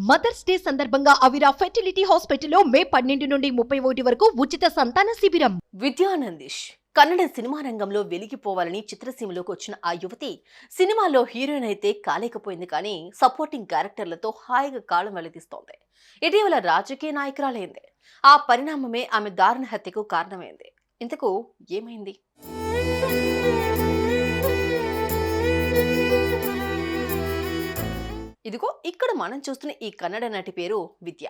Mothers day సందర్భంగా అవిరా fertility హాస్పిటల్లో మే 12 నుండి 31 వరకు ఉచిత సంతాన శిబిరం. విద్యానందిష్ కన్నడ సినిమా రంగంలో వెలిగిపోవాలని చిత్రసీమలోకి వచ్చిన ఆ యువతి సినిమాలో హీరోయిన్ అయితే కాలేకపోయింది, కానీ సపోర్టింగ్ క్యారెక్టర్లతో హాయిగా కాలం వెల్లదీస్తోంది. ఇటీవల రాజకీయ నాయకురాలైంది. ఆ పరిణామమే ఆమె దారుణ హత్యకు కారణమైంది. ఇంతకు ఏమైంది? ఇదిగో ఇక్కడ మనం చూస్తున్న ఈ కన్నడ నటి పేరు విద్య.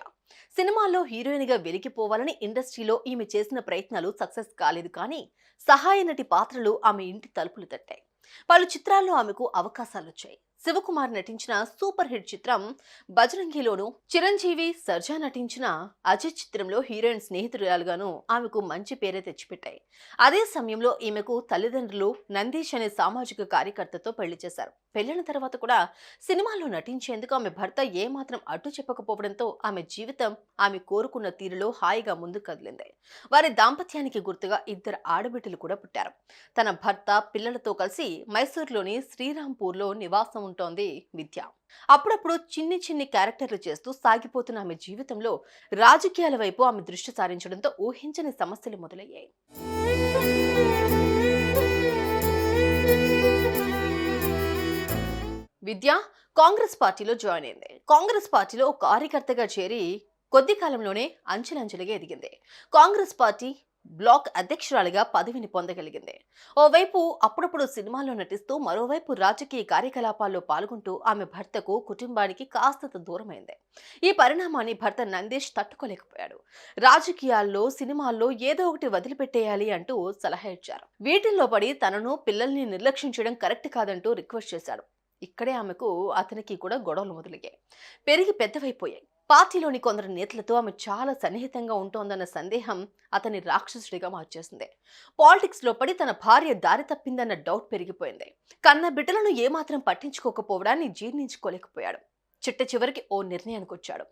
సినిమాల్లో హీరోయిన్ గా వెలికిపోవాలని ఇండస్ట్రీలో ఈమె చేసిన ప్రయత్నాలు సక్సెస్ కాలేదు, కానీ సహాయ నటి పాత్రలు ఆమె ఇంటి తలుపులు తట్టాయి. పలు చిత్రాల్లో ఆమెకు అవకాశాలు వచ్చాయి. శివకుమార్ నటించిన సూపర్ హిట్ చిత్రం బజరంగిలోను, చిరంజీవి సర్జా నటించిన అజిత్ చిత్రంలో హీరోయిన్ స్నేహితురాలుగాను ఆమెకు మంచి పేరే తెచ్చిపెట్టాయి. అదే సమయంలో ఈమెకు తల్లిదండ్రులు నందీష్ అనే సామాజిక కార్యకర్తతో పెళ్లి చేశారు. పెళ్లిన తర్వాత కూడా సినిమాల్లో నటించేందుకు ఆమె భర్త ఏమాత్రం అడ్డు చెప్పకపోవడంతో ఆమె జీవితం ఆమె కోరుకున్న తీరులో హాయిగా ముందుకు కదిలింది. వారి దాంపత్యానికి గుర్తుగా 2 ఆడబిడ్డలు కూడా పుట్టారు. తన భర్త పిల్లలతో కలిసి మైసూర్లోని శ్రీరాంపూర్లో నివాసం ఉంటోంది విద్య. అప్పుడప్పుడు చిన్ని క్యారెక్టర్లు చేస్తూ సాగిపోతున్న ఆమె జీవితంలో రాజకీయాల వైపు ఆమె దృష్టి సారించడంతో ఊహించని సమస్యలు మొదలయ్యాయి. విద్య కాంగ్రెస్ పార్టీలో జాయిన్ అయింది. కాంగ్రెస్ పార్టీలో ఒక కార్యకర్తగా చేరి కొద్ది కాలంలోనే అంచెలంచెలుగా ఎదిగింది. కాంగ్రెస్ పార్టీ బ్లాక్ అధ్యక్షురాలిగా పదవిని పొందగలిగింది. ఓవైపు అప్పుడప్పుడు సినిమాల్లో నటిస్తూ, మరోవైపు రాజకీయ కార్యకలాపాల్లో పాల్గొంటూ ఆమె భర్తకు, కుటుంబానికి కాస్త దూరమైంది. ఈ పరిణామాన్ని భర్త నందీష్ తట్టుకోలేకపోయాడు. రాజకీయాల్లో, సినిమాల్లో ఏదో ఒకటి వదిలిపెట్టేయాలి అంటూ సలహా ఇచ్చారు. వీటిల్లో పడి తనను, పిల్లల్ని నిర్లక్ష్యం చేయడం కరెక్ట్ కాదంటూ రిక్వెస్ట్ చేశాడు. ఇక్కడే ఆమెకు అతనికి కూడా గొడవలు మొదలయ్యాయి. పెరిగి పెద్దవైపోయాయి. పార్టీలోని కొందరు నేతలతో ఆమె చాలా సన్నిహితంగా ఉంటోందన్న సందేహం అతని రాక్షసుడిగా మార్చేసింది. పాలిటిక్స్ లో పడి తన భార్య దారి తప్పిందన్న డౌట్ పెరిగిపోయింది. కన్న బిడ్డలను ఏమాత్రం పట్టించుకోకపోవడాన్ని జీర్ణించుకోలేకపోయాడు. చిట్ట చివరికి ఓ నిర్ణయానికి వచ్చాడు.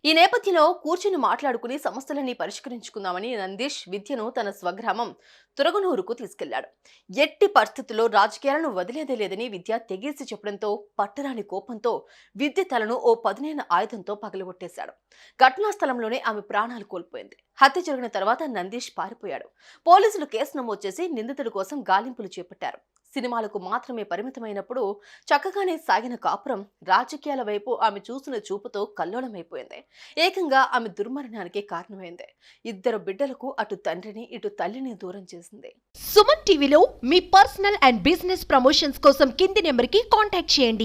ఈ నేపథ్యంలో కూర్చుని మాట్లాడుకుని సమస్యలన్నీ పరిష్కరించుకుందామని నందీష్ విద్యను తన స్వగ్రామం తురగనూరుకు తీసుకెళ్లాడు. ఎట్టి పరిస్థితుల్లో రాజకీయాలను వదిలేదే లేదని విద్య తెగేసి చెప్పడంతో పట్టరాని కోపంతో విద్య తలను ఓ పదునైన ఆయుధంతో పగలగొట్టేశాడు. ఘటనా స్థలంలోనే ఆమె ప్రాణాలు కోల్పోయింది. హత్య జరిగిన తర్వాత నందీష్ పారిపోయాడు. పోలీసులు కేసు నమోదు చేసి నిందితుడి కోసం గాలింపులు చేపట్టారు. సినిమాలకు మాత్రమే పరిమితమైనప్పుడు చక్కగానే సాగిన కాపురం రాజకీయాల వైపు ఆమె చూసిన చూపుతో కల్లోలమైపోయింది. ఏకంగా ఆమె దుర్మరణానికి కారణమైంది. 2 బిడ్డలకు అటు తండ్రిని, ఇటు తల్లిని దూరం చేసింది. సుమన్ టీవీలో మీ పర్సనల్ అండ్ బిజినెస్ ప్రమోషన్స్ కోసం కింది నెంబర్కి కాంటాక్ట్ చేయండి.